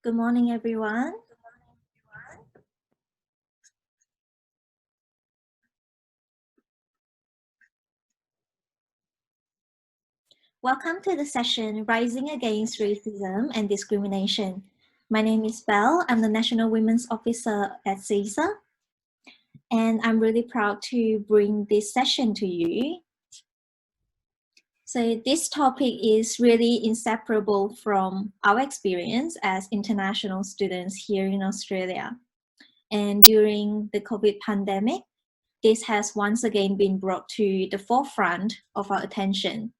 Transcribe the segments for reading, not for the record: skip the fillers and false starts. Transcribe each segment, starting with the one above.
Good morning, everyone. Welcome to the session, Rising Against Racism and Discrimination. My name is Belle. I'm the National Women's Officer at CISA, and I'm really proud to bring this session to you. So this topic is really inseparable from our experience as international students here in Australia. And during the COVID pandemic, this has once again been brought to the forefront of our attention.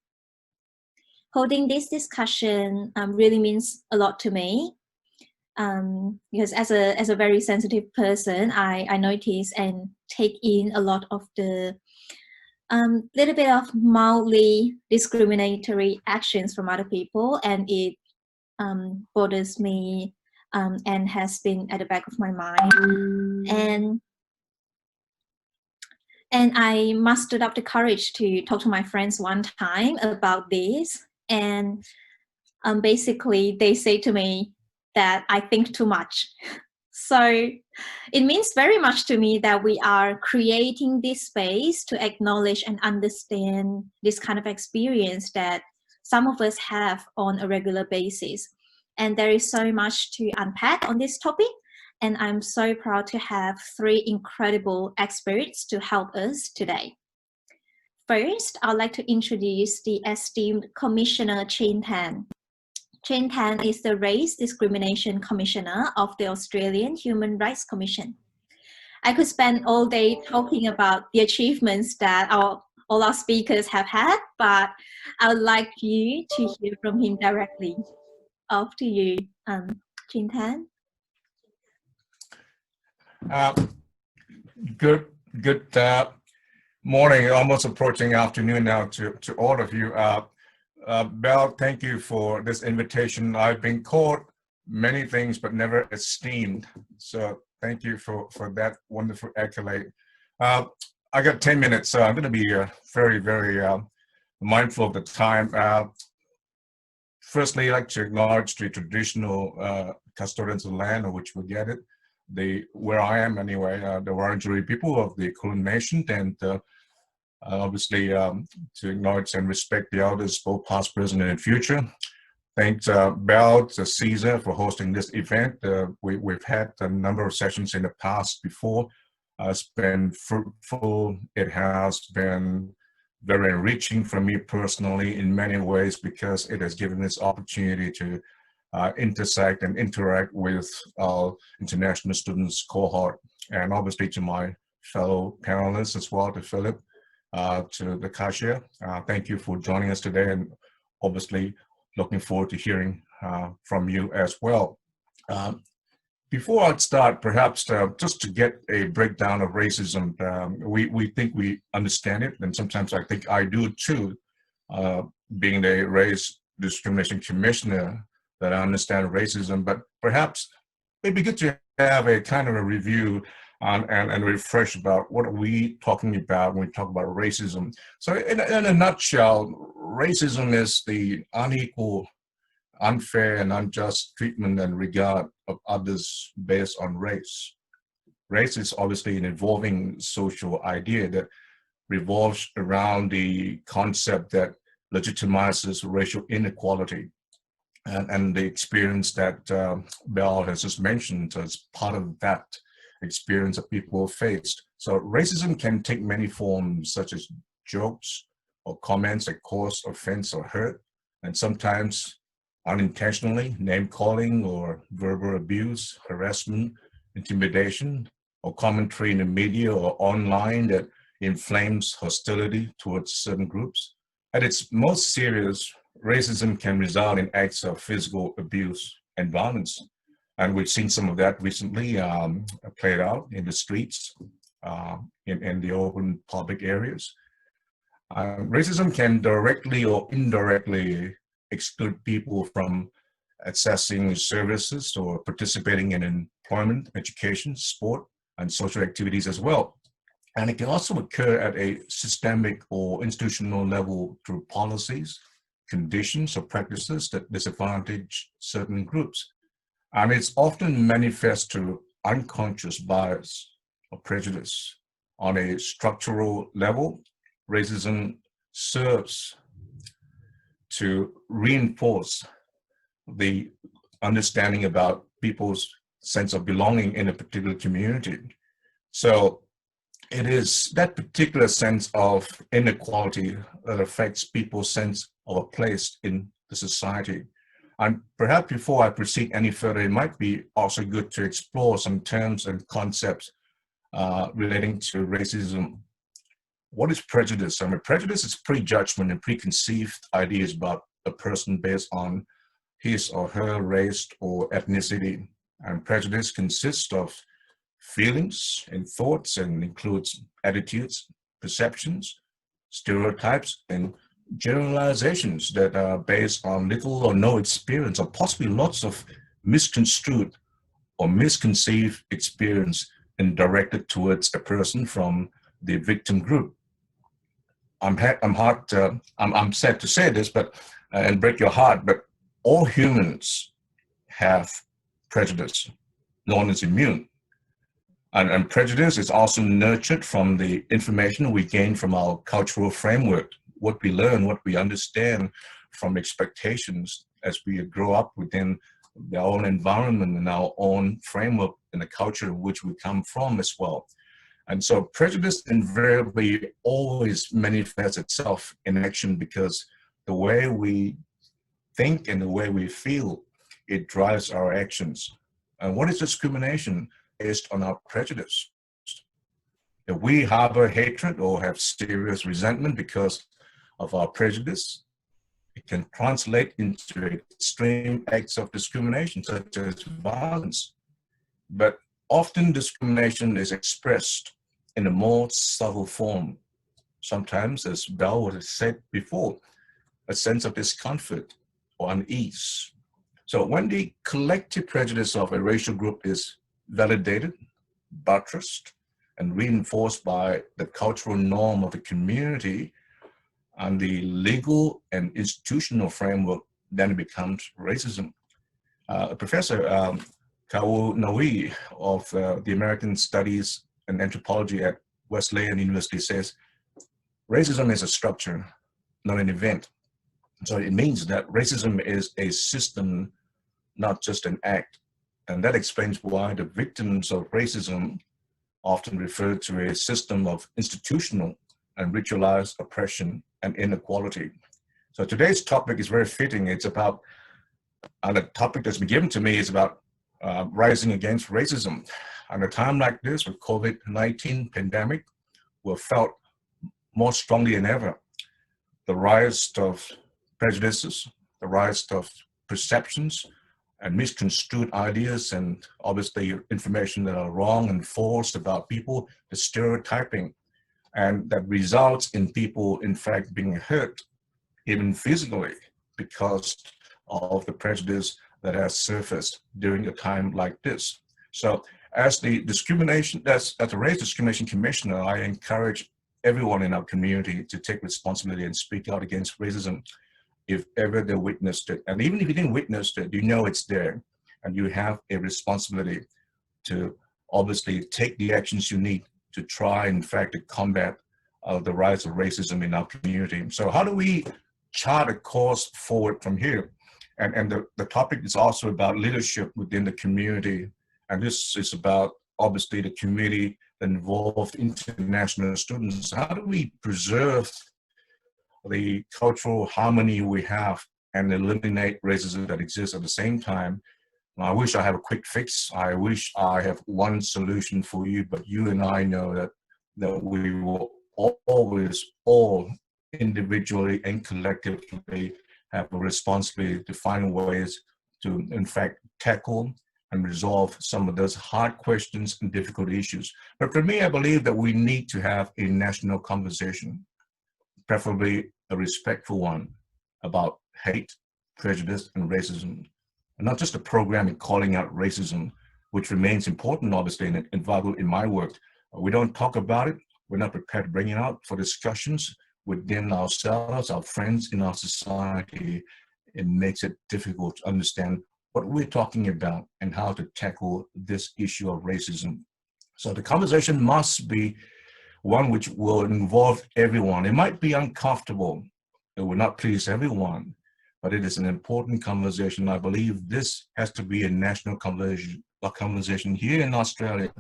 Holding this discussion really means a lot to me because as a very sensitive person, I notice and take in a lot of the little bit of mildly discriminatory actions from other people, and it bothers me and has been at the back of my mind. And I mustered up the courage to talk to my friends one time about this. And basically, they say to me that I think too much. So it means very much to me that we are creating this space to acknowledge and understand this kind of experience that some of us have on a regular basis. And there is so much to unpack on this topic. And I'm so proud to have three incredible experts to help us today. First, I'd like to introduce the esteemed Commissioner Chintan. Chintan is the Race Discrimination Commissioner of the Australian Human Rights Commission. I could spend all day talking about the achievements that all our speakers have had, but I would like you to hear from him directly. Off to you, Chintan. Good morning, almost approaching afternoon now to all of you. Belle, thank you for this invitation. I've been called many things, but never esteemed. So thank you for that wonderful accolade. I got 10 minutes, so I'm going to be very, very mindful of the time. Firstly, I'd like to acknowledge the traditional custodians of the land on which we get it. Where I am anyway, the Wurundjeri people of the Kulin Nation, and obviously to acknowledge and respect the elders, both past, present, and future. Thanks Belle to CISA for hosting this event. We've had a number of sessions in the past before. It's been fruitful. It has been very enriching for me personally in many ways because it has given this opportunity to intersect and interact with our international students cohort, and obviously to my fellow panelists as well, to Philip, to the Keshie. Thank you for joining us today, and obviously looking forward to hearing from you as well. Before I start, perhaps just to get a breakdown of racism, we think we understand it, and sometimes I think I do too, being the Race Discrimination Commissioner, that I understand racism, but perhaps it'd be good to have a kind of a review and refresh about what are we talking about when we talk about racism. So in a nutshell, racism is the unequal, unfair, and unjust treatment and regard of others based on race. Race is obviously an evolving social idea that revolves around the concept that legitimizes racial inequality. And the experience that Belle has just mentioned as part of that experience that people have faced. So racism can take many forms, such as jokes or comments that cause offense or hurt, and sometimes unintentionally name-calling or verbal abuse, harassment, intimidation, or commentary in the media or online that inflames hostility towards certain groups. At its most serious, racism can result in acts of physical abuse and violence. And we've seen some of that recently played out in the streets, in the open public areas. Racism can directly or indirectly exclude people from accessing services or participating in employment, education, sport, and social activities as well. And it can also occur at a systemic or institutional level through policies, conditions, or practices that disadvantage certain groups. And it's often manifest through unconscious bias or prejudice. On a structural level, racism serves to reinforce the understanding about people's sense of belonging in a particular community. So it is that particular sense of inequality that affects people's sense of a place in the society. And perhaps before I proceed any further, it might be also good to explore some terms and concepts relating to racism. What is prejudice? I mean, prejudice is prejudgment and preconceived ideas about a person based on his or her race or ethnicity. And prejudice consists of feelings and thoughts and includes attitudes, perceptions, stereotypes, and generalizations that are based on little or no experience, or possibly lots of misconstrued or misconceived experience and directed towards a person from the victim group. I'm sad to say this, but and break your heart, but all humans have prejudice. No one is immune. And prejudice is also nurtured from the information we gain from our cultural framework, what we learn, what we understand from expectations as we grow up within their own environment and our own framework and the culture in which we come from as well. And so prejudice invariably always manifests itself in action because the way we think and the way we feel, it drives our actions. And what is discrimination? Based on our prejudice. If we harbor hatred or have serious resentment because of our prejudice, it can translate into extreme acts of discrimination, such as violence. But often discrimination is expressed in a more subtle form. Sometimes, as Belle has said before, a sense of discomfort or unease. So when the collective prejudice of a racial group is validated, buttressed, and reinforced by the cultural norm of the community and the legal and institutional framework, then it becomes racism. Professor Kawunawi of the American Studies and Anthropology at Wesleyan University says, racism is a structure, not an event. So it means that racism is a system, not just an act. And that explains why the victims of racism often refer to a system of institutional and ritualized oppression and inequality. So today's topic is very fitting. It's about, and the topic that's been given to me is about rising against racism. At a time like this with COVID-19 pandemic, we're felt more strongly than ever. The rise of prejudices, the rise of perceptions, and misconstrued ideas, and obviously information that are wrong and false about people, the stereotyping, and that results in people, in fact, being hurt, even physically, because of the prejudice that has surfaced during a time like this. So as the Race Discrimination Commissioner, I encourage everyone in our community to take responsibility and speak out against racism if ever they witnessed it. And even if you didn't witness it, you know it's there, and you have a responsibility to obviously take the actions you need to try, in fact, to combat the rise of racism in our community. So how do we chart a course forward from here? And the topic is also about leadership within the community. And this is about, obviously, the community that involved international students. How do we preserve the cultural harmony we have and eliminate racism that exists at the same time? I wish I have a quick fix. I wish I have one solution for you, but you and I know that we will always, all individually and collectively, have a responsibility to find ways to, in fact, tackle and resolve some of those hard questions and difficult issues. But for me, I believe that we need to have a national conversation, preferably a respectful one, about hate, prejudice, and racism. And not just a program in calling out racism, which remains important, obviously, and vital in my work. We don't talk about it. we're not prepared to bring it out for discussions within ourselves, our friends in our society, it makes it difficult to understand what we're talking about and how to tackle this issue of racism. So the conversation must be one which will involve everyone. It might be uncomfortable. It will not please everyone, but it is an important conversation. I believe this has to be a national conversation here in Australia,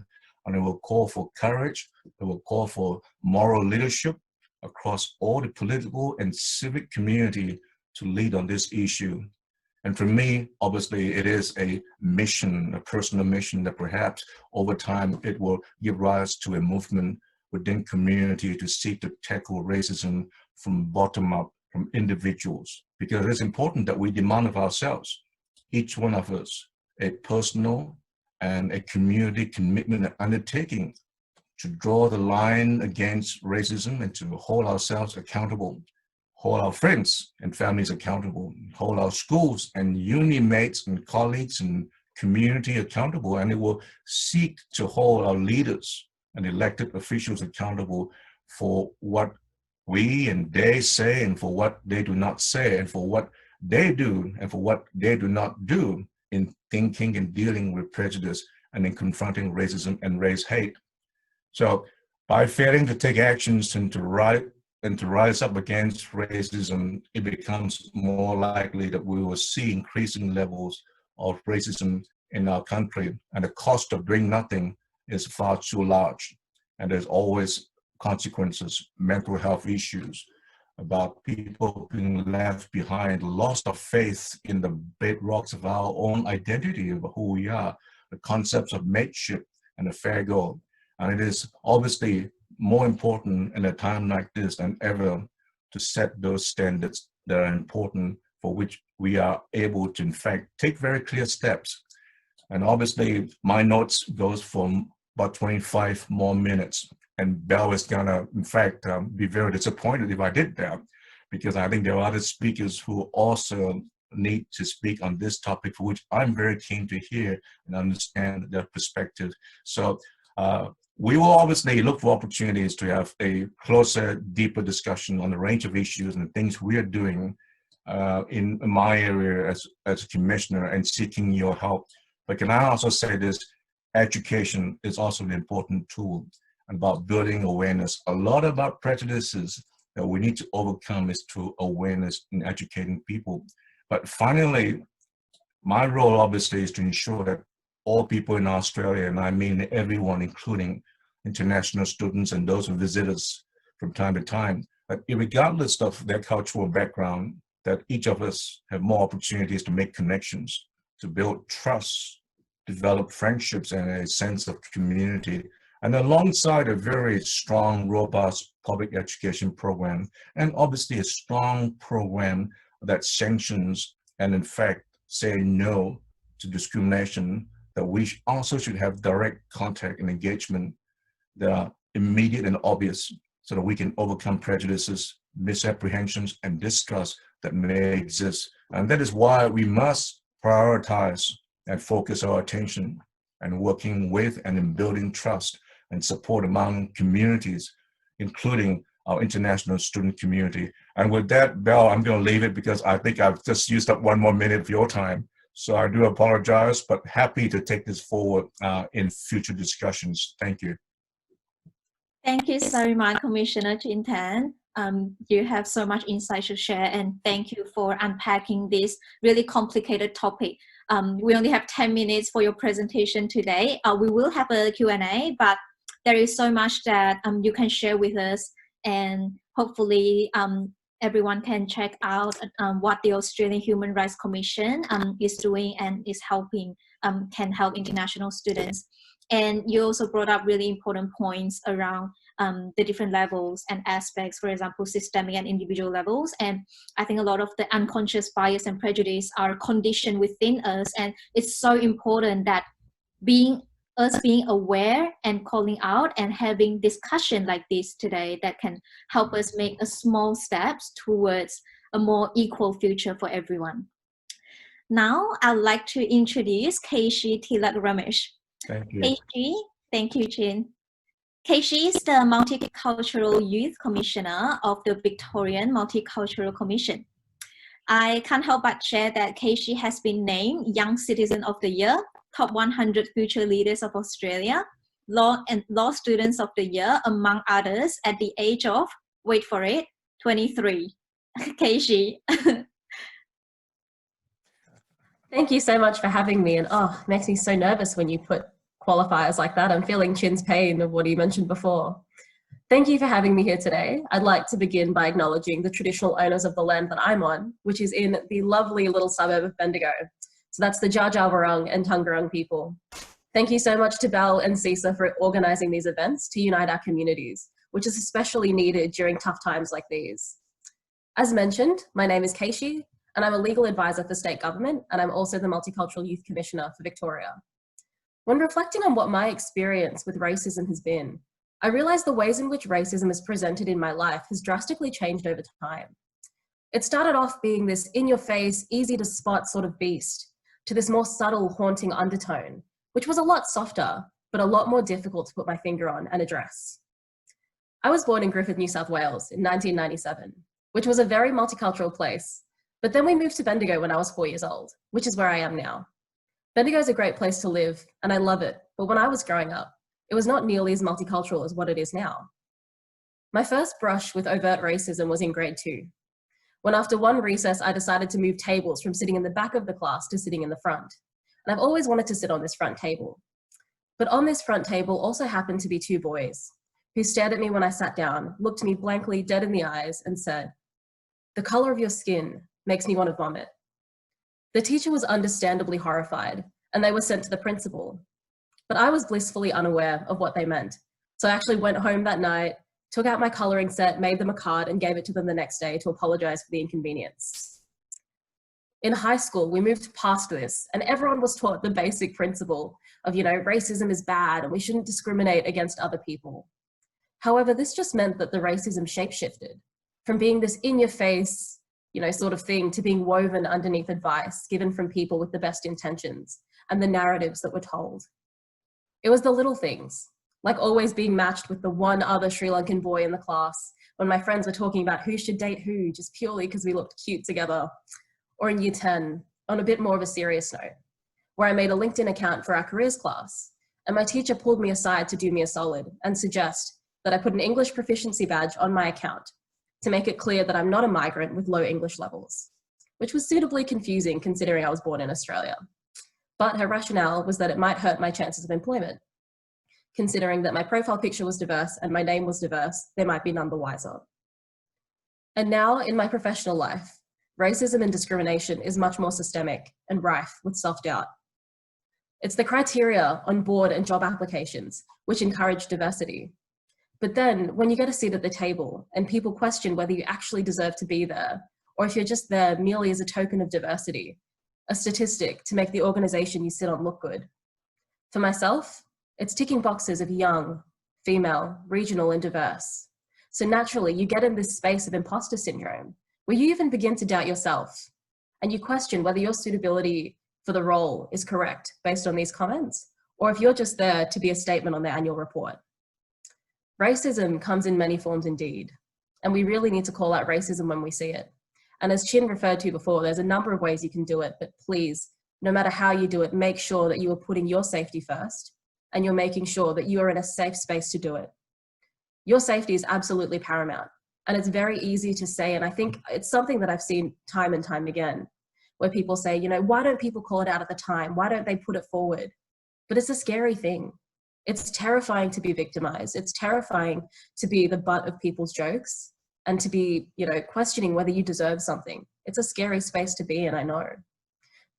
and it will call for courage. It will call for moral leadership across all the political and civic community to lead on this issue. And for me, obviously, it is a mission, a personal mission that perhaps over time it will give rise to a movement within community to seek to tackle racism from bottom up, from individuals, because it's important that we demand of ourselves, each one of us, a personal and a community commitment and undertaking to draw the line against racism and to hold ourselves accountable, hold our friends and families accountable, hold our schools and uni mates and colleagues and community accountable, and it will seek to hold our leaders and elected officials accountable for what we and they say and for what they do not say and for what they do and for what they do not do in thinking and dealing with prejudice and in confronting racism and race hate. So by failing to take actions and to rise up against racism, it becomes more likely that we will see increasing levels of racism in our country, and the cost of doing nothing is far too large. And there's always consequences, mental health issues, about people being left behind, loss of faith in the bedrocks of our own identity, of who we are, the concepts of mateship and a fair go. And it is obviously more important in a time like this than ever to set those standards that are important, for which we are able to, in fact, take very clear steps. And obviously, my notes goes from about 25 more minutes. And Belle is gonna, in fact, be very disappointed if I did that, because I think there are other speakers who also need to speak on this topic, for which I'm very keen to hear and understand their perspective. So we will obviously look for opportunities to have a closer, deeper discussion on the range of issues and things we are doing in my area as a commissioner and seeking your help. But can I also say this, education is also an important tool about building awareness. A lot about prejudices that we need to overcome is through awareness in educating people. But finally, my role obviously is to ensure that all people in Australia, and I mean everyone, including international students and those who visit us from time to time, that regardless of their cultural background, that each of us have more opportunities to make connections, to build trust, develop friendships and a sense of community. And alongside a very strong, robust public education program, and obviously a strong program that sanctions and in fact say no to discrimination, that we also should have direct contact and engagement that are immediate and obvious so that we can overcome prejudices, misapprehensions, and distrust that may exist. And that is why we must prioritize and focus our attention and working with and in building trust and support among communities, including our international student community. And with that, Belle, I'm going to leave it because I think I've just used up 1 more minute of your time. So I do apologize, but happy to take this forward in future discussions. Thank you. Thank you so much, Commissioner Chintan. You have so much insight to share, and thank you for unpacking this really complicated topic. We only have 10 minutes for your presentation today. We will have a Q&A, but there is so much that you can share with us, and hopefully everyone can check out what the Australian Human Rights Commission is doing and is helping, can help international students. And you also brought up really important points around the different levels and aspects, for example, systemic and individual levels. And I think a lot of the unconscious bias and prejudice are conditioned within us. And it's so important that being aware and calling out and having discussion like this today that can help us make a small steps towards a more equal future for everyone. Now, I'd like to introduce Keshie, Tilak, Ramesh. Thank you. Keshie, thank you, Chin. Keshie is the Multicultural Youth Commissioner of the Victorian Multicultural Commission. I can't help but share that Keshie has been named Young Citizen of the Year, Top 100 Future Leaders of Australia, Law Students of the Year, among others, at the age of, wait for it, 23. Keshie. Thank you so much for having me. And oh, it makes me so nervous when you put qualifiers like that. I'm feeling Chin's pain of what he mentioned before. Thank you for having me here today. I'd like to begin by acknowledging the traditional owners of the land that I'm on, which is in the lovely little suburb of Bendigo. So that's the Dja Dja Wurrung and Taungurung people. Thank you so much to Belle and CISA for organising these events to unite our communities, which is especially needed during tough times like these. As mentioned, my name is Keshie, and I'm a legal advisor for state government, and I'm also the Multicultural Youth Commissioner for Victoria. When reflecting on what my experience with racism has been, I realised the ways in which racism is presented in my life has drastically changed over time. It started off being this in-your-face, easy-to-spot sort of beast, to this more subtle, haunting undertone, which was a lot softer, but a lot more difficult to put my finger on and address. I was born in Griffith, New South Wales in 1997, which was a very multicultural place, but then we moved to Bendigo when I was 4 years old, which is where I am now. Bendigo is a great place to live, and I love it, but when I was growing up, it was not nearly as multicultural as what it is now. My first brush with overt racism was in grade 2, when after one recess I decided to move tables from sitting in the back of the class to sitting in the front. And I've always wanted to sit on this front table. But on this front table also happened to be 2 boys, who stared at me when I sat down, looked me blankly dead in the eyes and said, "The colour of your skin makes me want to vomit." The teacher was understandably horrified, and they were sent to the principal. But I was blissfully unaware of what they meant. So I actually went home that night, took out my colouring set, made them a card, and gave it to them the next day to apologise for the inconvenience. In high school, we moved past this, and everyone was taught the basic principle of, racism is bad and we shouldn't discriminate against other people. However, this just meant that the racism shapeshifted from being this in-your-face, sort of thing to being woven underneath advice given from people with the best intentions and the narratives that were told. It was the little things, like always being matched with the one other Sri Lankan boy in the class when my friends were talking about who should date who just purely because we looked cute together. Or in year 10, on a bit more of a serious note, where I made a LinkedIn account for our careers class, and my teacher pulled me aside to do me a solid and suggest that I put an English proficiency badge on my account to make it clear that I'm not a migrant with low English levels, which was suitably confusing considering I was born in Australia. But her rationale was that it might hurt my chances of employment. Considering that my profile picture was diverse and my name was diverse, they might be none the wiser. And now in my professional life, racism and discrimination is much more systemic and rife with self-doubt. It's the criteria on board and job applications which encourage diversity. But then when you get a seat at the table and people question whether you actually deserve to be there, or if you're just there merely as a token of diversity, a statistic to make the organization you sit on look good. For myself, it's ticking boxes of young, female, regional, and diverse. So naturally, you get in this space of imposter syndrome, where you even begin to doubt yourself, and you question whether your suitability for the role is correct based on these comments, or if you're just there to be a statement on their annual report. Racism comes in many forms indeed, and we really need to call out racism when we see it. And as Chin referred to before, there's a number of ways you can do it, but please, no matter how you do it, make sure that you are putting your safety first, and you're making sure that you are in a safe space to do it. Your safety is absolutely paramount. And it's very easy to say, and I think it's something that I've seen time and time again, where people say, why don't people call it out at the time? Why don't they put it forward? But it's a scary thing. It's terrifying to be victimized. It's terrifying to be the butt of people's jokes and to be, questioning whether you deserve something. It's a scary space to be in, I know.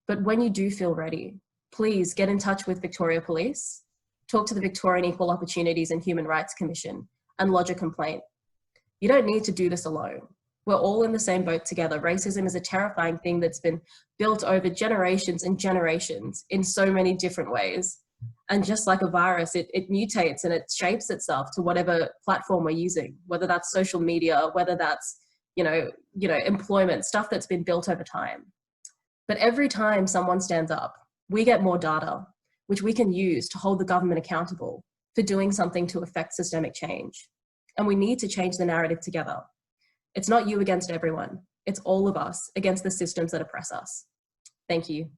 But when you do feel ready, please get in touch with Victoria Police, talk to the Victorian Equal Opportunities and Human Rights Commission, and lodge a complaint. You don't need to do this alone. We're all in the same boat together. Racism is a terrifying thing that's been built over generations and generations in so many different ways. And just like a virus, it mutates and it shapes itself to whatever platform we're using, whether that's social media, whether that's, employment, stuff that's been built over time. But every time someone stands up, we get more data, which we can use to hold the government accountable for doing something to affect systemic change. And we need to change the narrative together. It's not you against everyone. It's all of us against the systems that oppress us. Thank you.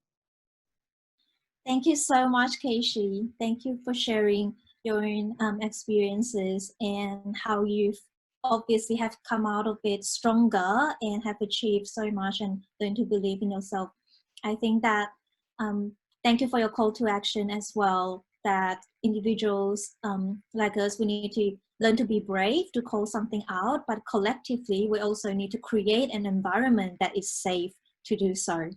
Thank you so much, Keshie. Thank you for sharing your experiences and how you've obviously have come out of it stronger and have achieved so much and learn to believe in yourself. I think that, thank you for your call to action as well, that individuals like us, we need to learn to be brave to call something out, but collectively, we also need to create an environment that is safe to do so.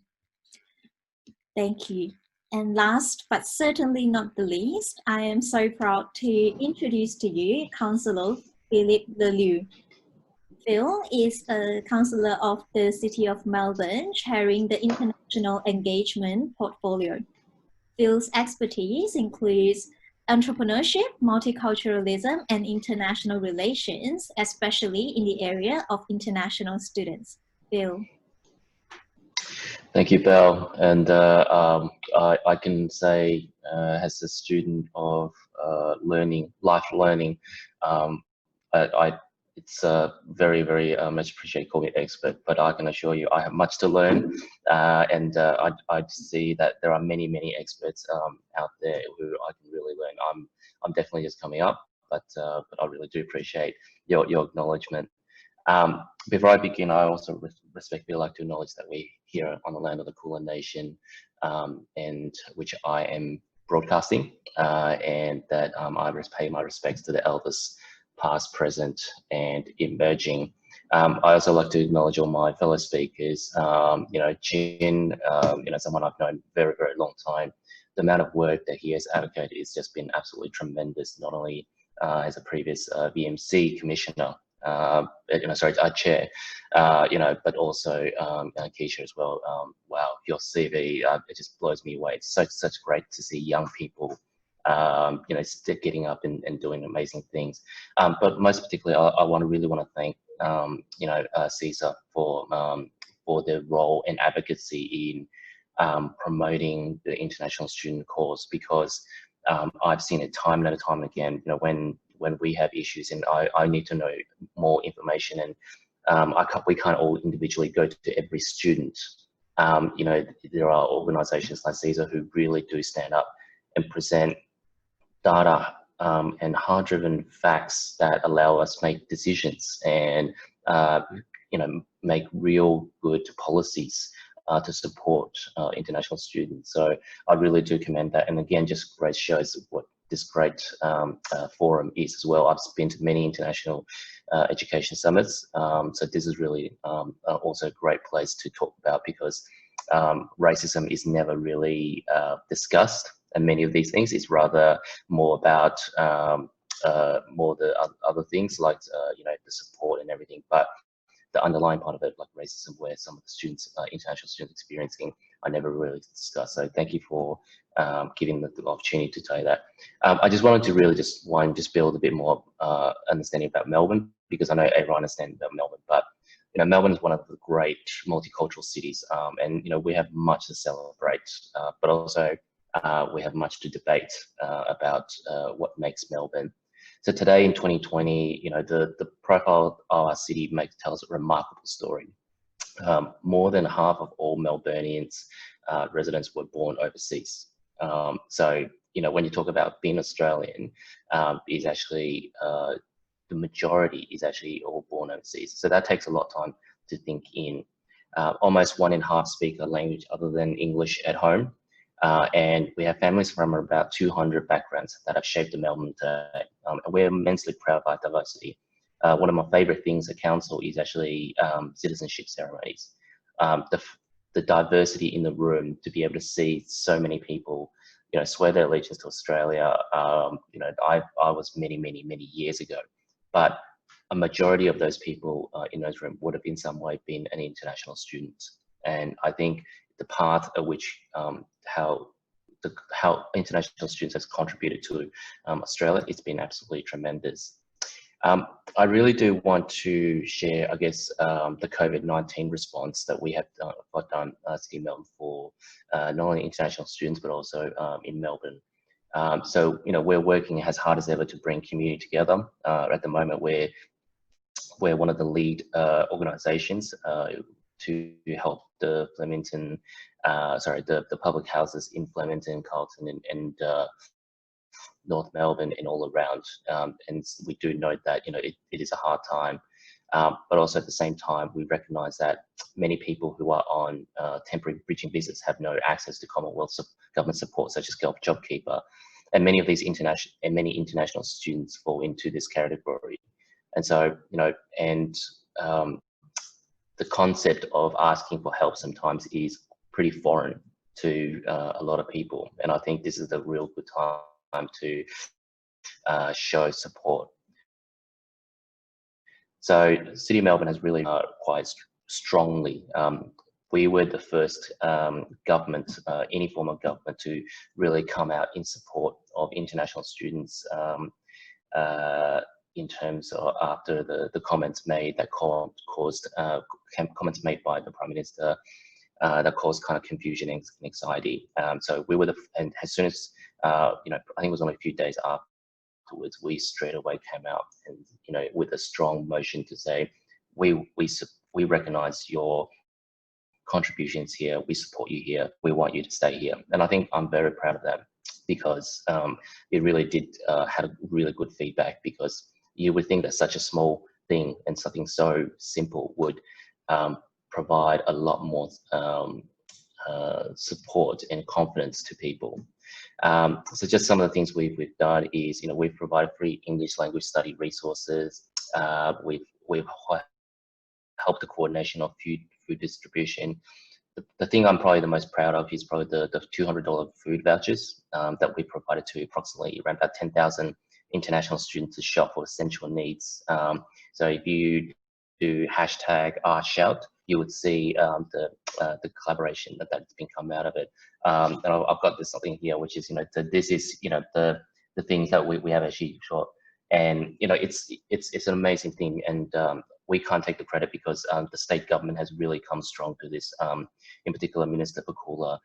Thank you. And last, but certainly not the least, I am so proud to introduce to you Councillor Philip Leleu. Phil is a councillor of the City of Melbourne, chairing the International Engagement portfolio. Phil's expertise includes entrepreneurship, multiculturalism, and international relations, especially in the area of international students. Phil. Thank you, Belle. And I can say, as a student of life learning, it's very, very much appreciate calling me expert, but I can assure you I have much to learn. I see that there are many, many experts out there who I can really learn. I'm definitely just coming up, but I really do appreciate your acknowledgement. Before I begin, I also respectfully like to acknowledge that we're here on the land of the Kulin Nation, and which I am broadcasting, and that I pay my respects to the elders, past, present, and emerging. I also like to acknowledge all my fellow speakers. Chin, someone I've known very, very long time. The amount of work that he has advocated has just been absolutely tremendous. Not only as a previous VMC commissioner, chair, but also Keshie as well. Wow, your CV, it just blows me away. It's such great to see young people, getting up and doing amazing things. But most particularly, I really want to thank, CISA for their role and advocacy in promoting the international student cause, because I've seen it time and time again. When we have issues and I need to know more information, and we can't all individually go to every student. There are organisations like CISA who really do stand up and present data and hard-driven facts that allow us to make decisions and make real good policies to support international students. So I really do commend that, and again, just great shows what this great forum is as well. I've been to many international education summits, so this is really also a great place to talk about, because racism is never really discussed, and many of these things is rather more about more the other things like the support and everything, but the underlying part of it, like racism, where some of the students, international students experiencing, I never really discussed. So thank you for giving the opportunity to tell you that. I just wanted to really just build a bit more understanding about Melbourne, because I know everyone understands about Melbourne, but Melbourne is one of the great multicultural cities, and we have much to celebrate, but also we have much to debate about what makes Melbourne. So today in 2020, the profile of our city tells a remarkable story. More than half of all Melburnians residents were born overseas. So when you talk about being Australian, is actually the majority is actually all born overseas. So that takes a lot of time to think in. Almost 1.5 speak a language other than English at home. And we have families from about 200 backgrounds that have shaped the Melbourne today. And we're immensely proud of our diversity. One of my favorite things at council is actually citizenship ceremonies. The diversity in the room, to be able to see so many people, swear their allegiance to Australia. I was many years ago, but a majority of those people in those rooms would have in some way been an international student. And I think the path at which how international students has contributed to Australia, it's been absolutely tremendous. I really do want to share, I guess, the COVID-19 response that we have done City of Melbourne for not only international students, but also in Melbourne. So, you know, we're working as hard as ever to bring community together. At the moment, we're one of the lead organisations to help the Flemington, the public houses in Flemington, Carlton, and North Melbourne and all around. And we do note that, you know, it is a hard time. But also at the same time, we recognise that many people who are on temporary bridging visas have no access to Commonwealth government support, such as JobKeeper, and many of these international students fall into this category. And so, you know, and the concept of asking for help sometimes is pretty foreign to a lot of people, and I think this is a real good time to show support. So City of Melbourne has really quite strongly. We were the first government, any form of government, to really come out in support of international students in terms of after the comments made that caused comments made by the Prime Minister that caused kind of confusion and anxiety. So we were and as soon as you know, I think it was only a few days afterwards, we straight away came out and, you know, with a strong motion to say we recognise your contributions here, we support you here, we want you to stay here. And I think I'm very proud of that, because it really did had a really good feedback, because you would think that such a small thing and something so simple would provide a lot more support and confidence to people. So just some of the things we've done is, you know, we've provided free English language study resources. We've helped the coordination of food distribution. The thing I'm probably the most proud of is probably the $200 food vouchers that we provided to approximately around about 10,000 international students to shop for essential needs. So if you do #RShout, you would see the collaboration that's been come out of it. And I've got this something here, which is, you know, this is, you know, the things that we have actually shot, and, you know, it's an amazing thing, and we can't take the credit, because the state government has really come strong to this. In particular, Minister Pakula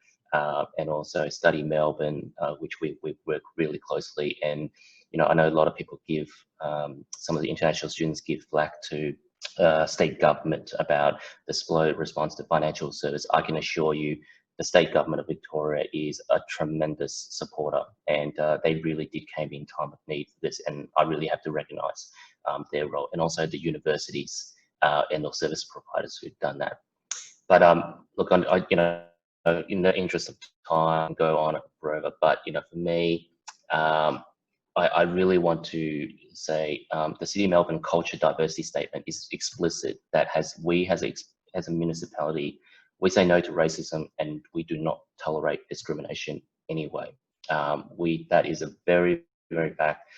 and also Study Melbourne, which we work really closely. And, you know, I know a lot of people give some of the international students give flack to state government about the slow response to financial service. I can assure you the state government of Victoria is a tremendous supporter, and they really did came in time of need for this, and I really have to recognise their role, and also the universities and the service providers who've done that. But look, you know, in the interest of time, go on forever, but, you know, for me, I really want to say the City of Melbourne Culture Diversity Statement is explicit that we as a municipality, we say no to racism, and we do not tolerate discrimination anyway. That is a very, very fact.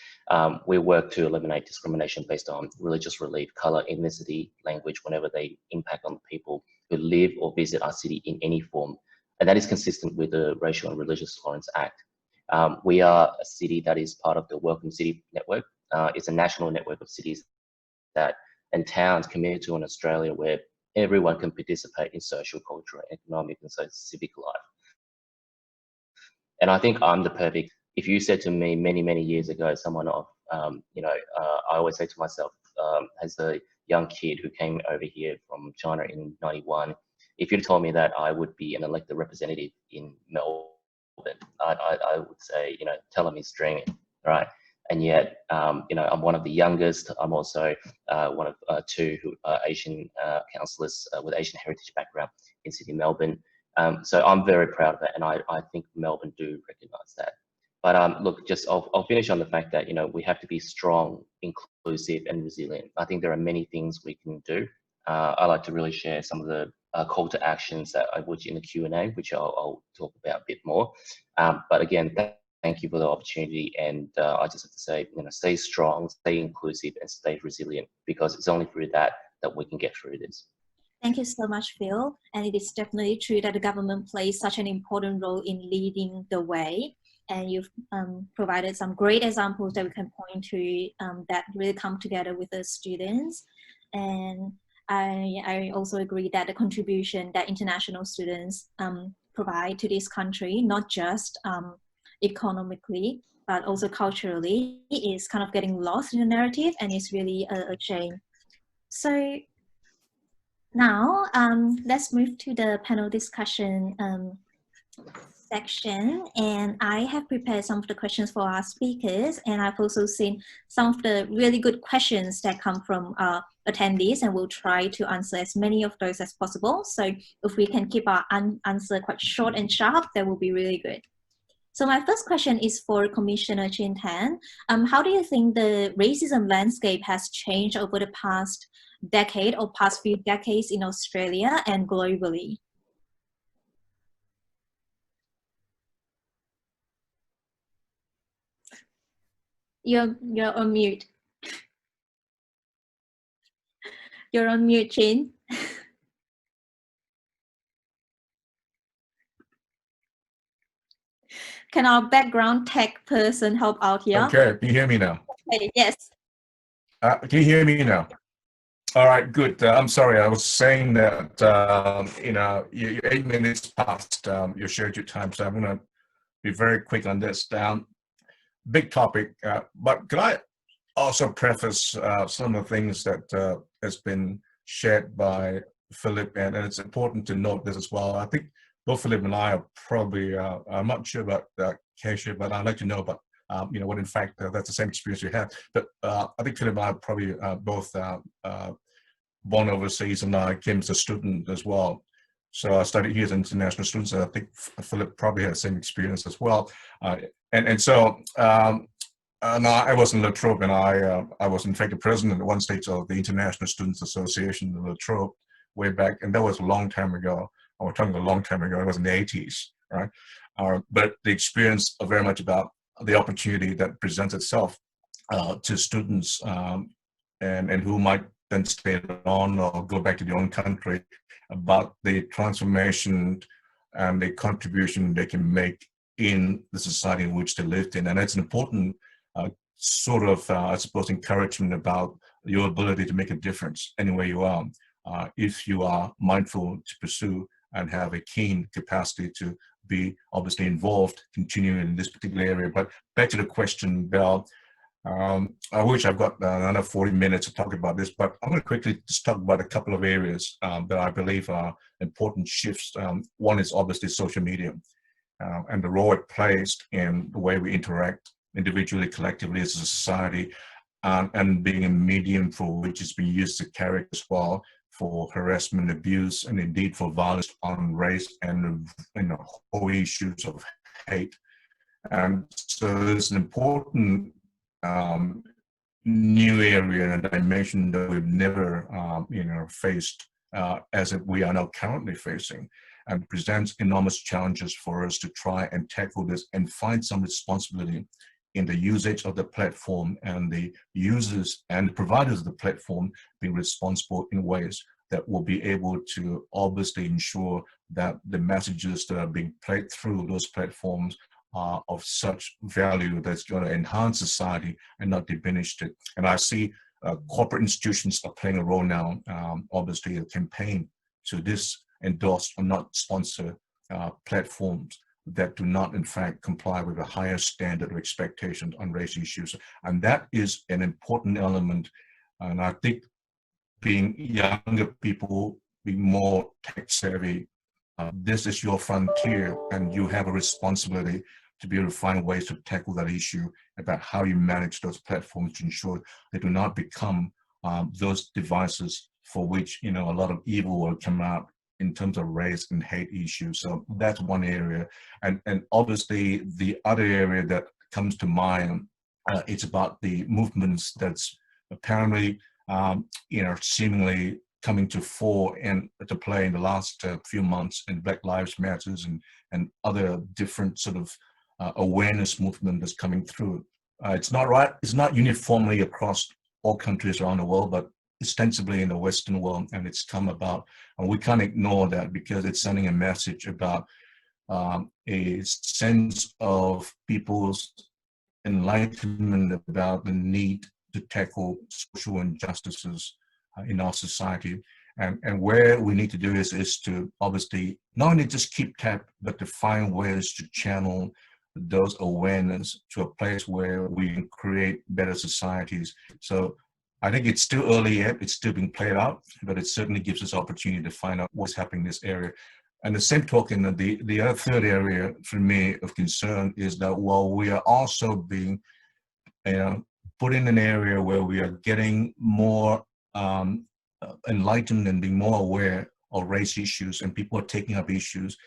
We work to eliminate discrimination based on religious belief, colour, ethnicity, language, whenever they impact on the people who live or visit our city in any form. And that is consistent with the Racial and Religious Tolerance Act. We are a city that is part of the Welcome City Network. It's a national network of cities and towns committed to an Australia where everyone can participate in social, cultural, economic, and civic life. And I think I'm the perfect. If you said to me many, many years ago, someone of, you know, I always say to myself, as a young kid who came over here from China in '91, if you'd told me that I would be an elected representative in Melbourne, I would say, you know, tell him he's dreaming, right? And yet, you know, I'm one of the youngest. I'm also one of two Asian councillors with Asian heritage background in Sydney, Melbourne. So I'm very proud of that, and I think Melbourne do recognise that. But look, I'll finish on the fact that, you know, we have to be strong, inclusive, and resilient. I think there are many things we can do. I like to really share some of the call to actions that I would in the Q&A, which I'll talk about a bit more. But again, thank you for the opportunity, and I just have to say, you know, stay strong, stay inclusive, and stay resilient, because it's only through that we can get through this. Thank you so much, Phil. And it is definitely true that the government plays such an important role in leading the way. And you've provided some great examples that we can point to that really come together with the students. And I also agree that the contribution that international students provide to this country, not just economically, but also culturally, is kind of getting lost in the narrative, and it's really a shame. So now let's move to the panel discussion section, and I have prepared some of the questions for our speakers, and I've also seen some of the really good questions that come from attendees, and we'll try to answer as many of those as possible. So if we can keep our answer quite short and sharp, that will be really good. So my first question is for Commissioner Chintan. How do you think the racism landscape has changed over the past decade or past few decades in Australia and globally? You're on mute. You're on mute, Chin. Can our background tech person help out here? Okay, can you hear me now? Okay, yes. Can you hear me now? All right, good. I'm sorry, I was saying that, you know, you're 8 minutes past your scheduled time, so I'm going to be very quick on this. Big topic, but could I also preface some of the things that has been shared by Philip, and it's important to note this as well. I think both Philip and I are probably, I'm not sure about Keshie, but I'd like to know about, you know, what in fact that's the same experience you had. But I think Philip and I are probably both born overseas, and I came as a student as well. So I studied here as an international student, so I think Philip probably had the same experience as well. So no, I was in La Trobe, and I was in fact the president at one stage of the International Students Association in La Trobe way back, and that was a long time ago. We're talking a long time ago. It was in the 80s, right? But the experience are very much about the opportunity that presents itself to students and who might then stay on or go back to their own country, about the transformation and the contribution they can make in the society in which they lived in. And it's an important sort of, I suppose, encouragement about your ability to make a difference anywhere you are, if you are mindful to pursue and have a keen capacity to be obviously involved, continuing in this particular area. But back to the question, Belle, I wish I've got another 40 minutes to talk about this, but I'm going to quickly just talk about a couple of areas that I believe are important shifts. One is obviously social media and the role it plays in the way we interact individually, collectively as a society, and being a medium for which is being used to carry as well for harassment, abuse, and indeed for violence on race and, you know, whole issues of hate. And so there's an important new area and dimension that we've never, you know, faced as we are now currently facing, and presents enormous challenges for us to try and tackle this and find some responsibility in the usage of the platform, and the users and the providers of the platform being responsible in ways that will be able to obviously ensure that the messages that are being played through those platforms are of such value that's going to enhance society and not diminish it. And I see corporate institutions are playing a role now, obviously a campaign to endorse or not sponsor platforms that do not in fact comply with a higher standard of expectations on race issues. And that is an important element. And I think being younger people, being more tech savvy, this is your frontier, and you have a responsibility to be able to find ways to tackle that issue about how you manage those platforms to ensure they do not become those devices for which, you know, a lot of evil will come out in terms of race and hate issues. So that's one area. And obviously the other area that comes to mind, it's about the movements that's apparently, you know, seemingly coming to fore and to play in the last few months in Black Lives Matters and other different sort of awareness movement that's coming through. It's not uniformly across all countries around the world, but ostensibly in the Western world, and it's come about, and we can't ignore that because it's sending a message about a sense of people's enlightenment about the need to tackle social injustices in our society. And where we need to do is to obviously not only just keep tab, but to find ways to channel those awareness to a place where we can create better societies. So I think it's still early yet, it's still being played out, but it certainly gives us opportunity to find out what's happening in this area. And the same token, the other third area for me of concern is that while we are also being put in an area where we are getting more enlightened and being more aware of race issues, and people are taking up issues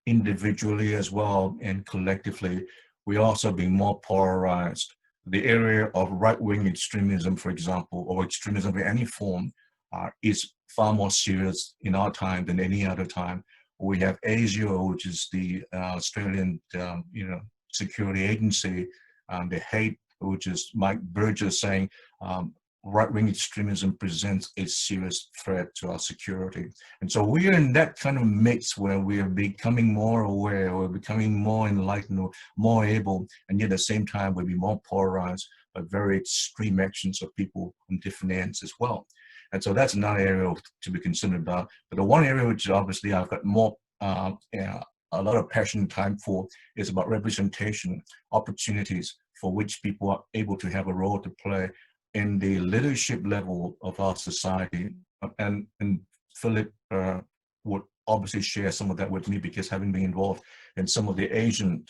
individually as well and collectively, we're also being more polarized. The area of right-wing extremism, for example, or extremism in any form, is far more serious in our time than any other time. We have ASIO, which is the Australian, security agency, the hate, which is Mike Burgess saying right-wing extremism presents a serious threat to our security. And so we are in that kind of mix where we are becoming more aware, we're becoming more enlightened, more able, and yet at the same time we'll be more polarized by very extreme actions of people on different ends as well. And so that's another area to be concerned about. But the one area which obviously I've got more a lot of passion and time for is about representation, opportunities for which people are able to have a role to play in the leadership level of our society. And Philip would obviously share some of that with me, because having been involved in some of the Asian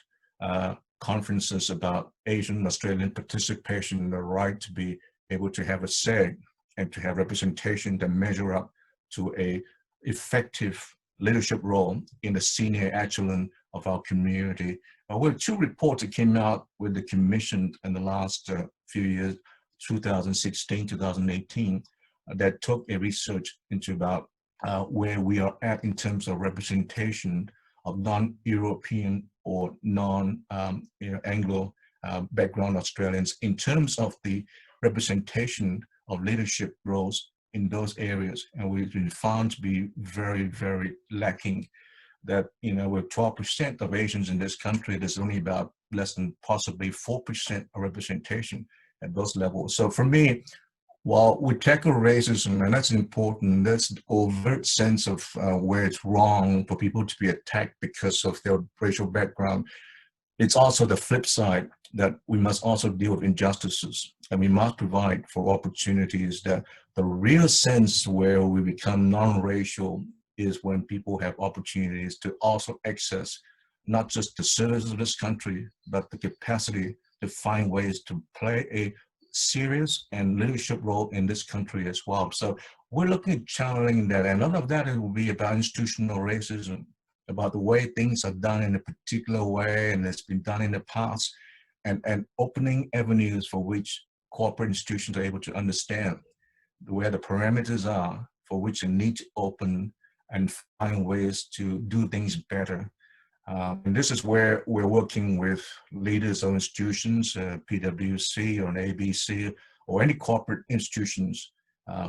conferences about Asian Australian participation and the right to be able to have a say and to have representation that measure up to a effective leadership role in the senior echelon of our community. Well, two reports that came out with the commission in the last few years, 2016, 2018, that took a research into about where we are at in terms of representation of non-European or non-Anglo background Australians in terms of the representation of leadership roles in those areas. And we've been found to be very, very lacking. That, with 12% of Asians in this country, there's only about less than possibly 4% of representation at those levels. So for me, while we tackle racism, and that's important, that's the overt sense of where it's wrong for people to be attacked because of their racial background, it's also the flip side that we must also deal with injustices, and we must provide for opportunities. That the real sense where we become non-racial is when people have opportunities to also access not just the services of this country, but the capacity to find ways to play a serious and leadership role in this country as well. So we're looking at channeling that, and a lot of that will be about institutional racism, about the way things are done in a particular way and it's been done in the past, and opening avenues for which corporate institutions are able to understand where the parameters are for which they need to open and find ways to do things better. And this is where we're working with leaders of institutions, PwC or an ABC, or any corporate institutions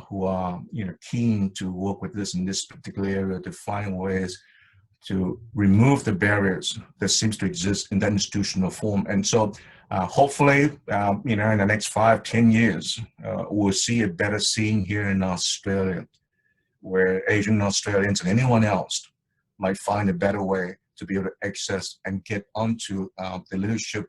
who are keen to work with this in this particular area to find ways to remove the barriers that seems to exist in that institutional form. And so hopefully, in the next 5-10 years, we'll see a better scene here in Australia, where Asian Australians and anyone else might find a better way to be able to access and get onto the leadership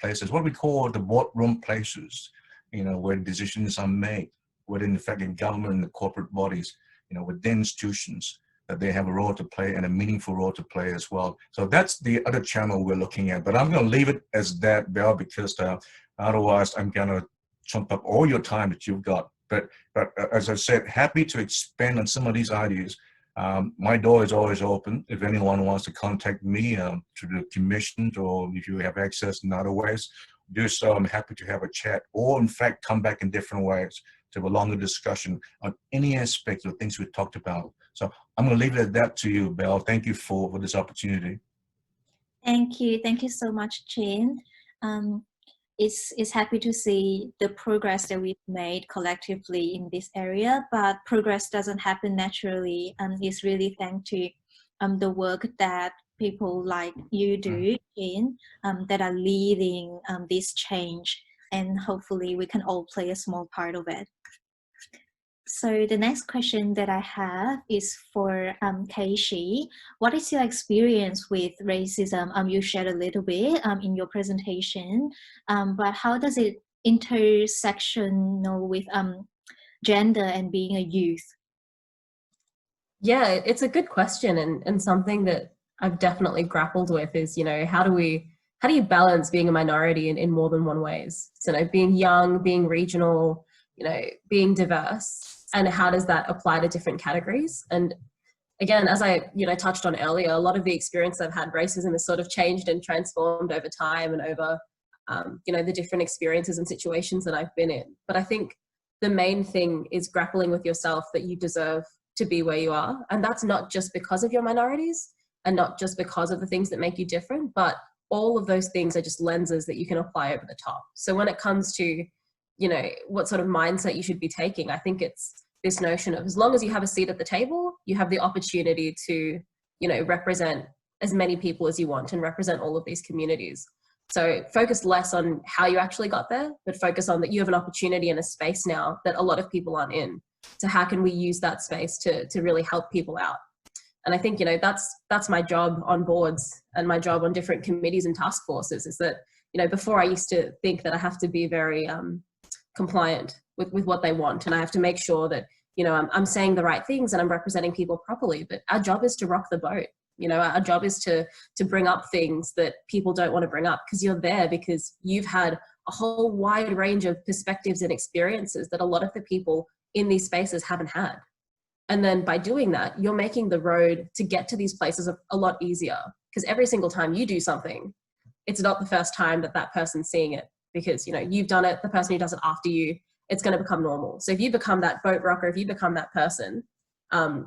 places, what we call the boardroom places, where decisions are made, whether in fact in government and the corporate bodies, within institutions, that they have a role to play and a meaningful role to play as well. So that's the other channel we're looking at. But I'm going to leave it as that, Belle, because otherwise I'm going to chunk up all your time that you've got. But as I said, happy to expand on some of these ideas. My door is always open. If anyone wants to contact me through the commission, or if you have access in other ways, do so. I'm happy to have a chat, or in fact, come back in different ways to have a longer discussion on any aspect of things we've talked about. So I'm going to leave it at that to you, Belle. Thank you for this opportunity. Thank you. Thank you so much, Chin. It's happy to see the progress that we've made collectively in this area, but progress doesn't happen naturally. It's really thanks to the work that people like you do, Chin, that are leading this change, and hopefully we can all play a small part of it. So the next question that I have is for Keshie. What is your experience with racism? You shared a little bit in your presentation, but how does it intersectional with gender and being a youth? Yeah, it's a good question, and something that I've definitely grappled with is, you know, how do you balance being a minority in more than one ways? So, you know, being young, being regional, you know, being diverse, and how does that apply to different categories? And again, as I, you know, touched on earlier, a lot of the experience I've had, racism has sort of changed and transformed over time and over, you know, the different experiences and situations that I've been in. But I think the main thing is grappling with yourself that you deserve to be where you are. And that's not just because of your minorities and not just because of the things that make you different, but all of those things are just lenses that you can apply over the top. So when it comes to, you know, what sort of mindset you should be taking, I think it's this notion of, as long as you have a seat at the table, you have the opportunity to, you know, represent as many people as you want and represent all of these communities. So focus less on how you actually got there, but focus on that you have an opportunity and a space now that a lot of people aren't in. So how can we use that space to really help people out? And I think, you know, that's my job on boards and my job on different committees and task forces, is that, you know, before I used to think that I have to be very compliant with what they want, and I have to make sure that, you know, I'm saying the right things and I'm representing people properly. But our job is to rock the boat. You know, our job is to bring up things that people don't want to bring up, because you're there because you've had a whole wide range of perspectives and experiences that a lot of the people in these spaces haven't had. And then by doing that, you're making the road to get to these places a lot easier, because every single time you do something, it's not the first time that that person's seeing it, because, you know, you've done it, the person who does it after you, it's going to become normal. So if you become that boat rocker, if you become that person,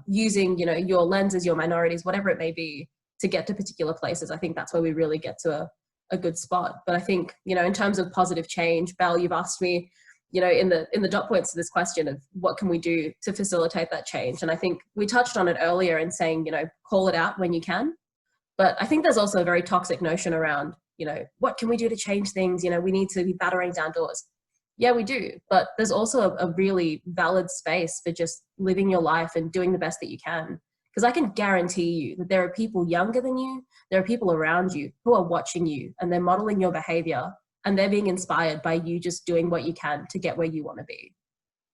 using, you know, your lenses, your minorities, whatever it may be, to get to particular places, I think that's where we really get to a good spot. But I think, you know, in terms of positive change, Belle, you've asked me, you know, in the dot points to this question of what can we do to facilitate that change. And I think we touched on it earlier in saying, you know, call it out when you can. But I think there's also a very toxic notion around, you know, what can we do to change things? You know, we need to be battering down doors. Yeah, we do. But there's also a really valid space for just living your life and doing the best that you can. Because I can guarantee you that there are people younger than you, there are people around you who are watching you, and they're modeling your behavior, and they're being inspired by you just doing what you can to get where you want to be.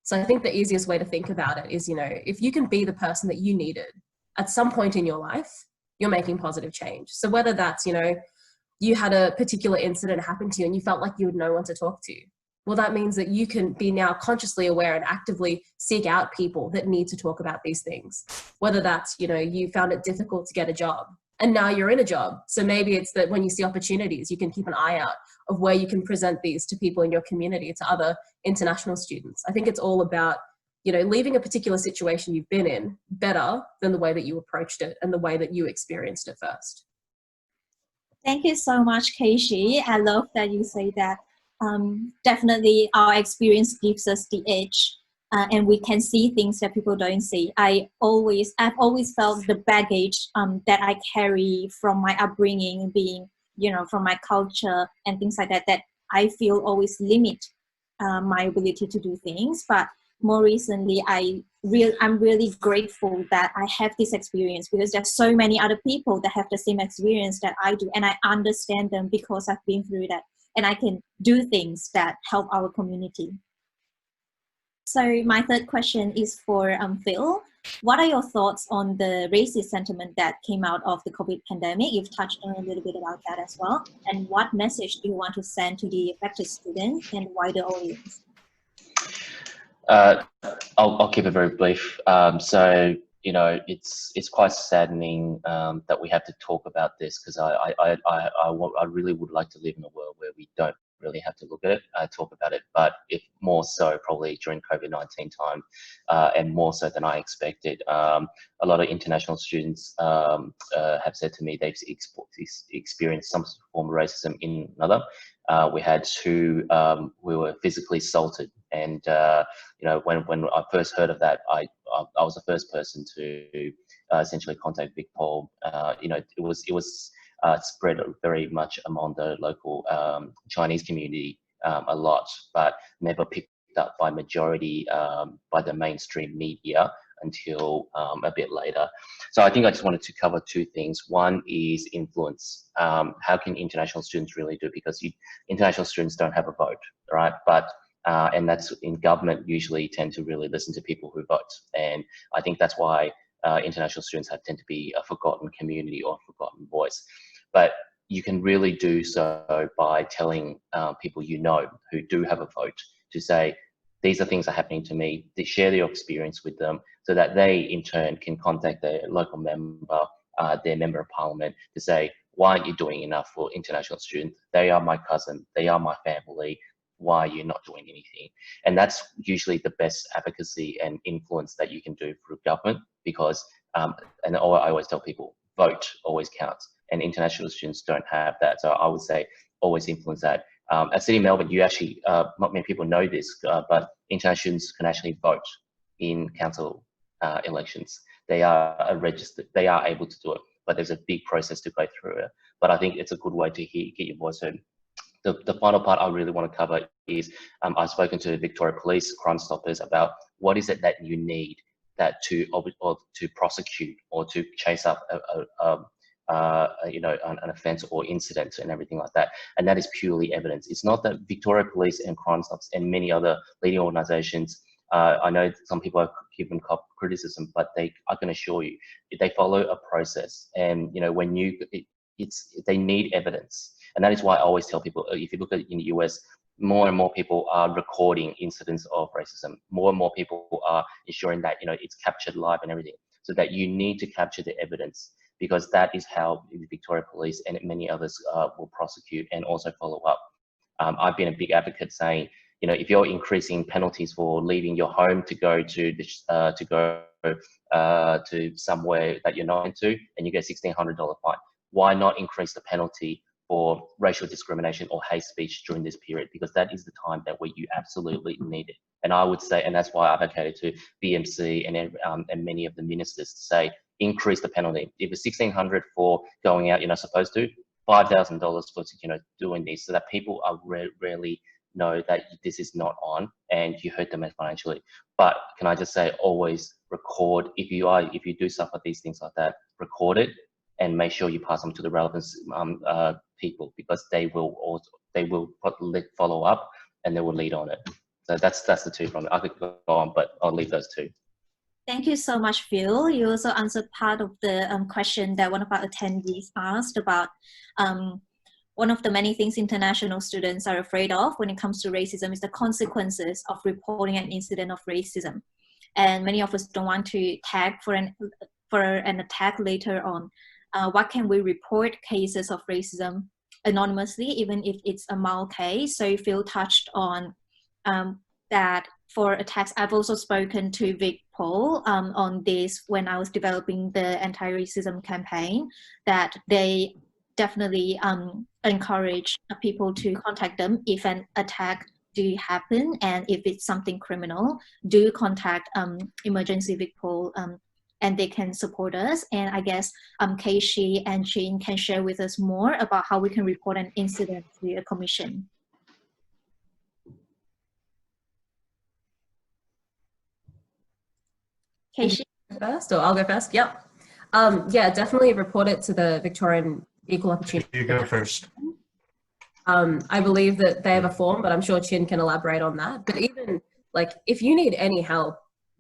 So I think the easiest way to think about it is, you know, if you can be the person that you needed at some point in your life, you're making positive change. So whether that's, you know, you had a particular incident happen to you and you felt like you had no one to talk to, well, that means that you can be now consciously aware and actively seek out people that need to talk about these things. Whether that's, you know, you found it difficult to get a job and now you're in a job. So maybe it's that when you see opportunities, you can keep an eye out of where you can present these to people in your community, to other international students. I think it's all about, you know, leaving a particular situation you've been in better than the way that you approached it and the way that you experienced it first. Thank you so much, Keshie. I love that you say that. Definitely our experience gives us the edge, and we can see things that people don't see. I've always felt the baggage that I carry from my upbringing, being, you know, from my culture and things like that, that I feel always limit my ability to do things. But more recently, I'm really grateful that I have this experience, because there's so many other people that have the same experience that I do, and I understand them because I've been through that, and I can do things that help our community. So my third question is for Phil. What are your thoughts on the racist sentiment that came out of the COVID pandemic? You've touched on a little bit about that as well. And what message do you want to send to the affected students and wider audience? I'll keep it very brief. So, you know, it's quite saddening that we have to talk about this, because I really would like to live in a world where we don't really have to look at it, talk about it, but if more so probably during COVID-19 time, and more so than I expected. A lot of international students have said to me they've experienced some form of racism in another. We had two we were physically assaulted, and you know, when I first heard of that, I was the first person to essentially contact Vic Paul. You know, it was spread very much among the local Chinese community a lot, but never picked up by majority, by the mainstream media until a bit later. So I think I just wanted to cover two things. One is influence. How can international students really do? Because international students don't have a vote, right? But and that's in government usually tend to really listen to people who vote. And I think that's why international students tend to be a forgotten community or a forgotten voice. But you can really do so by telling people you know who do have a vote to say, these are things that are happening to me. They share your experience with them so that they in turn can contact their local member, their member of parliament to say, why aren't you doing enough for international students? They are my cousin, they are my family. Why are you not doing anything? And that's usually the best advocacy and influence that you can do through government, because, and I always tell people, vote always counts. And international students don't have that. So I would say always influence that. At City Melbourne, you actually, not many people know this, but international students can actually vote in council elections. They are registered, they are able to do it, but there's a big process to go through it. But I think it's a good way to get your voice heard. The final part I really want to cover is I've spoken to Victoria Police, Crime Stoppers, about what is it that you need that to prosecute or to chase up an offence or incident and everything like that. And that is purely evidence. It's not that Victoria Police and Crime Stoppers and many other leading organisations, I know some people have given criticism, but I can assure you, they follow a process. And when they need evidence. And that is why I always tell people, if you look at in the US, more and more people are recording incidents of racism. More and more people are ensuring that it's captured live and everything. So that you need to capture the evidence, because that is how the Victoria Police and many others will prosecute and also follow up. I've been a big advocate saying, if you're increasing penalties for leaving your home to go to somewhere that you're not into, and you get $1,600 fine, why not increase the penalty for racial discrimination or hate speech during this period? Because that is the time that where you absolutely need it. And I would say, and that's why I advocated to BMC and many of the ministers to say, increase the penalty. If it's $1,600 for going out, you're not supposed to, $5,000 for doing this, so that people are rarely know that this is not on and you hurt them financially. But can I just say, always record, if you do suffer these things like that, record it and make sure you pass them to the relevant people, because they will follow up and they will lead on it. So that's the two from it. I could go on, but I'll leave those two. Thank you so much, Phil. You also answered part of the question that one of our attendees asked about one of the many things international students are afraid of when it comes to racism is the consequences of reporting an incident of racism. And many of us don't want to tag for an attack later on. What can we report cases of racism anonymously, even if it's a mild case? So Phil touched on that for attacks. I've also spoken to Vic Paul on this when I was developing the anti-racism campaign, that they definitely encourage people to contact them if an attack do happen, and if it's something criminal, do contact emergency Vic Paul, and they can support us. And I guess Keshie and Chin can share with us more about how we can report an incident to a commission. Keshie? First, or I'll go first. Yep. Yeah, definitely report it to the Victorian Equal Opportunity. You go first. I believe that they have a form, but I'm sure Chin can elaborate on that. But even like, if you need any help,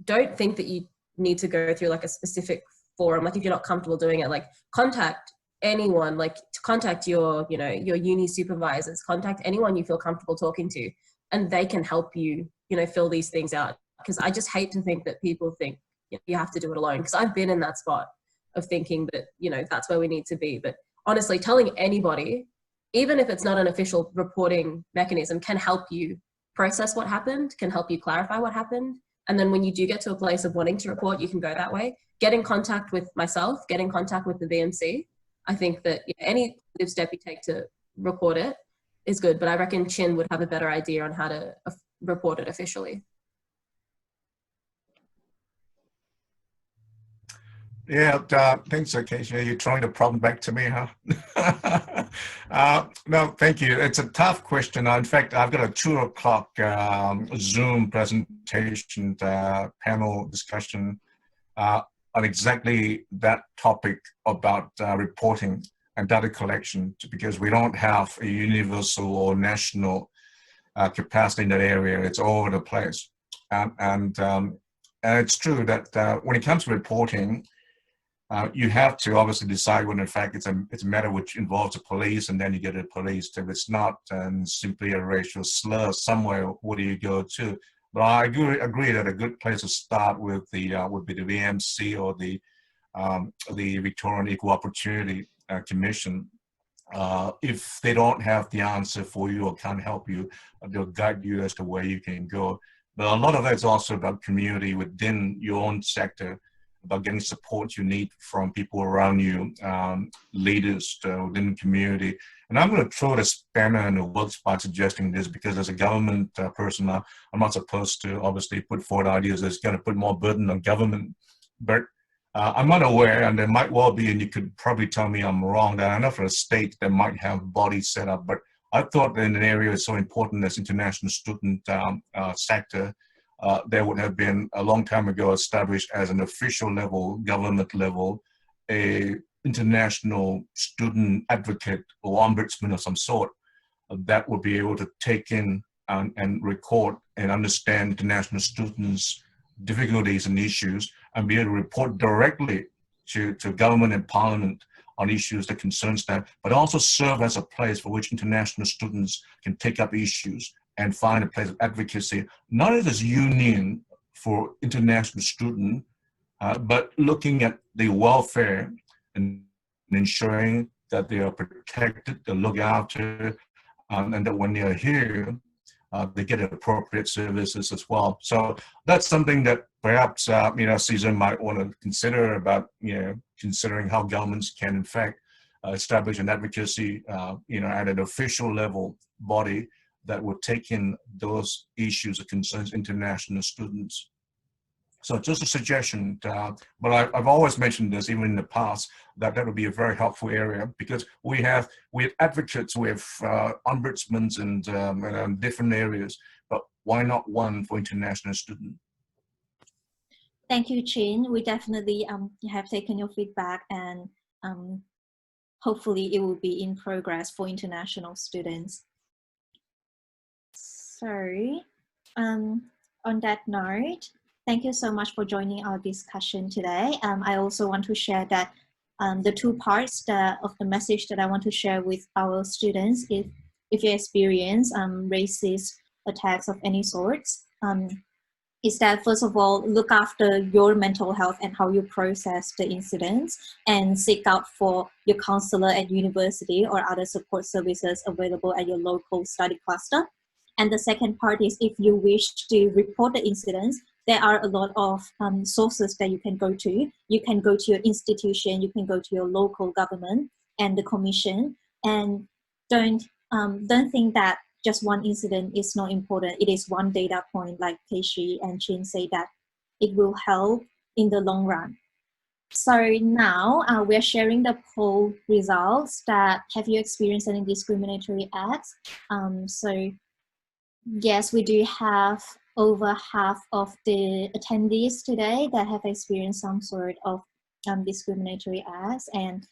don't think that you need to go through like a specific forum. Like if you're not comfortable doing it, like contact anyone, like contact your uni supervisors, contact anyone you feel comfortable talking to, and they can help you, fill these things out. Because I just hate to think that people think you have to do it alone. Because I've been in that spot of thinking that, that's where we need to be. But honestly, telling anybody, even if it's not an official reporting mechanism, can help you process what happened, can help you clarify what happened. And then when you do get to a place of wanting to report, you can go that way. Get in contact with myself, get in contact with the BMC. I think that any step you take to record it is good, but I reckon Chin would have a better idea on how to report it officially. Yeah, thanks, Khayshie. You're throwing the problem back to me, huh? No, thank you. It's a tough question. In fact, I've got a 2 o'clock Zoom presentation, panel discussion on exactly that topic about reporting and data collection, because we don't have a universal or national capacity in that area. It's all over the place. And it's true that when it comes to reporting, you have to obviously decide when in fact it's a matter which involves the police, and then you get the police. If it's not simply a racial slur somewhere, where do you go to? But I agree that a good place to start with would be the VMC or the Victorian Equal Opportunity Commission. If they don't have the answer for you or can't help you, they'll guide you as to where you can go. But a lot of that is also about community within your own sector, about getting support you need from people around you, leaders within the community. And I'm going to throw the spanner in the works by suggesting this, because as a government person, I'm not supposed to obviously put forward ideas that's going to put more burden on government. But I'm not aware, and there might well be, and you could probably tell me I'm wrong, that I know for a state that might have bodies set up, but I thought that in an area so important as international student sector, there would have been a long time ago established as an official level, government level, a international student advocate or ombudsman of some sort that would be able to take in and record and understand international students' difficulties and issues, and be able to report directly to government and parliament on issues that concerns them, but also serve as a place for which international students can take up issues and find a place of advocacy, not as a union for international students, but looking at the welfare and ensuring that they are protected, they look after, and that when they are here, they get appropriate services as well. So that's something that perhaps CISA might want to consider about considering how governments can in fact establish an advocacy at an official level body that would take in those issues that concerns international students. So just a suggestion, but I've always mentioned this even in the past, that would be a very helpful area, because we have advocates, we have ombudsmen and different areas, but why not one for international students? Thank you, Chin. We definitely have taken your feedback, and hopefully it will be in progress for international students. So on that note, thank you so much for joining our discussion today. I also want to share that the two parts of the message that I want to share with our students, if you experience racist attacks of any sorts, is that first of all, look after your mental health and how you process the incidents, and seek out for your counselor at university or other support services available at your local study cluster. And the second part is, if you wish to report the incidents, there are a lot of sources that you can go to. You can go to your institution, you can go to your local government and the commission, and don't think that just one incident is not important. It is one data point, like Keshie and Chin say, that it will help in the long run. So now we're sharing the poll results that have you experienced any discriminatory acts? So yes, we do have over half of the attendees today that have experienced some sort of discriminatory acts, and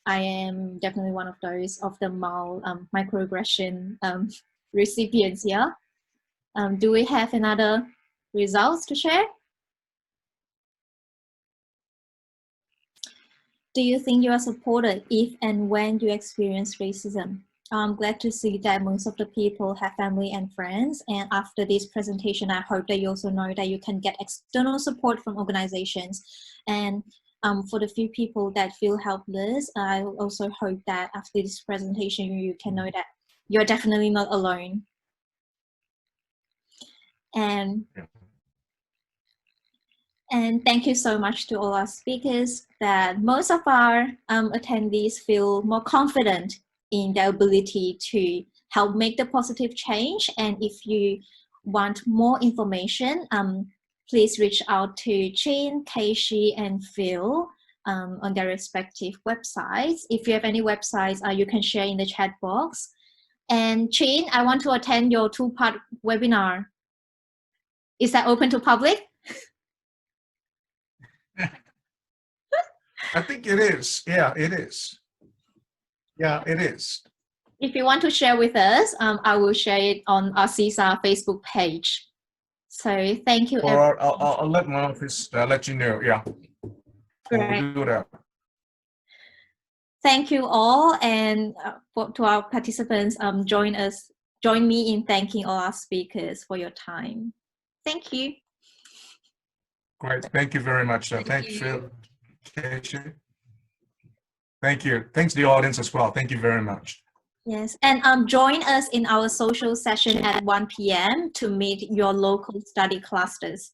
I am definitely one of those of the microaggression recipients here. Do we have another results to share? Do you think you are supported if and when you experience racism? I'm glad to see that most of the people have family and friends, and after this presentation, I hope that you also know that you can get external support from organizations. And for the few people that feel helpless, I also hope that after this presentation, you can know that you're definitely not alone. And thank you so much to all our speakers, that most of our attendees feel more confident in their ability to help make the positive change. And if you want more information, please reach out to Chin, Keshie, and Phil on their respective websites. If you have any websites, you can share in the chat box. And Chin, I want to attend your 2-part webinar. Is that open to public? I think it is. Yeah, it is. Yeah, it is. If you want to share with us, I will share it on our CISA Facebook page. So thank you. Or I'll let my office let you know. Yeah, Great. we'll do that. Thank you all, and to our participants, join me in thanking all our speakers for your time. Thank you. Great. Thank you very much. Thank you, Keshie. Thank you. Thanks to the audience as well. Thank you very much. Yes, and join us in our social session at 1 p.m. to meet your local study clusters.